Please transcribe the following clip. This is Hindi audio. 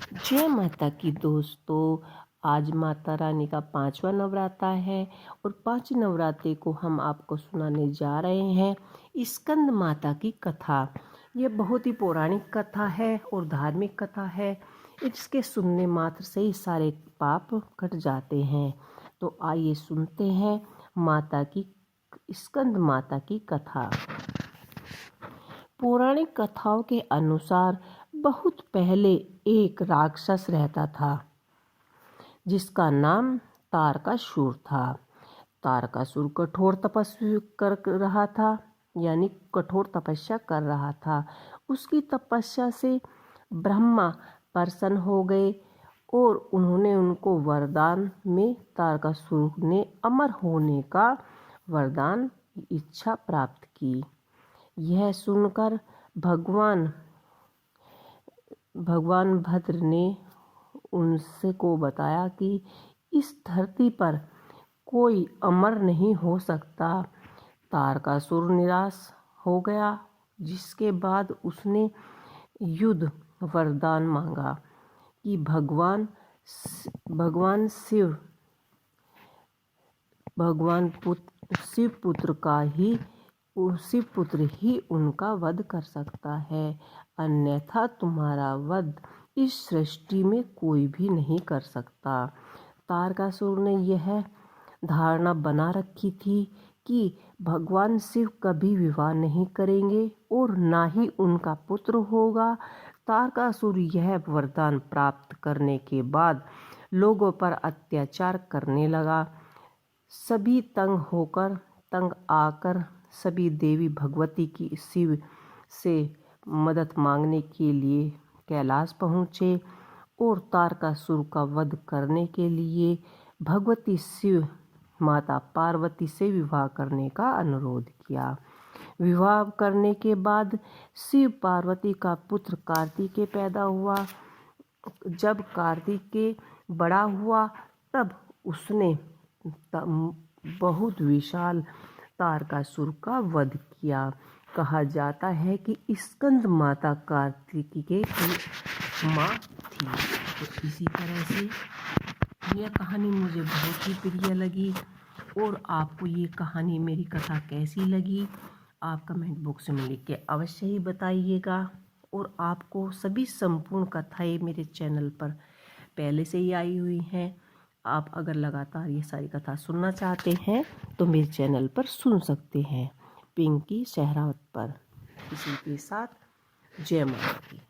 जय माता की दोस्तों। आज माता रानी का 5वां नवरात्र है और 5 नवरात्रे को हम आपको सुनाने जा रहे हैं स्कंद माता की कथा। ये बहुत ही पौराणिक कथा है और धार्मिक कथा है। इसके सुनने मात्र से ही सारे पाप कट जाते हैं। तो आइए सुनते हैं माता की स्कंद माता की कथा। पौराणिक कथाओं के अनुसार बहुत पहले एक राक्षस रहता था जिसका नाम तारकासुर था। तारकासुर कठोर तपस्या कर रहा था, यानी कठोर तपस्या कर रहा था। उसकी तपस्या से ब्रह्मा प्रसन्न हो गए और उन्होंने उनको वरदान में तारकासुर ने अमर होने का वरदान इच्छा प्राप्त की। यह सुनकर भगवान भद्र ने उनसे को बताया कि इस धरती पर कोई अमर नहीं हो सकता। तारकासुर निराश हो गया, जिसके बाद उसने युद्ध वरदान मांगा कि शिव पुत्र ही उनका वध कर सकता है, अन्यथा तुम्हारा वध इस सृष्टि में कोई भी नहीं कर सकता। तारकासुर ने यह धारणा बना रखी थी कि भगवान शिव कभी विवाह नहीं करेंगे और ना ही उनका पुत्र होगा। तारकासुर यह वरदान प्राप्त करने के बाद लोगों पर अत्याचार करने लगा। सभी तंग आकर सभी देवी भगवती की शिव से मदद मांगने के लिए कैलाश पहुँचे और तारकासुर का वध करने के लिए भगवती शिव माता पार्वती से विवाह करने का अनुरोध किया। विवाह करने के बाद शिव पार्वती का पुत्र कार्तिकेय पैदा हुआ। जब कार्तिकेय बड़ा हुआ तब उसने बहुत विशाल तारकासुर का वध किया। कहा जाता है कि स्कंद माता कार्तिकेय की माँ थी। तो इसी तरह से यह कहानी मुझे बहुत ही प्रिय लगी। और आपको ये कहानी, मेरी कथा कैसी लगी, आप कमेंट बॉक्स में लिख के अवश्य ही बताइएगा। और आपको सभी संपूर्ण कथाएं मेरे चैनल पर पहले से ही आई हुई हैं। आप अगर लगातार ये सारी कथा सुनना चाहते हैं तो मेरे चैनल पर सुन सकते हैं, पिंकी सहरावत पर। इसी के साथ जय माता की।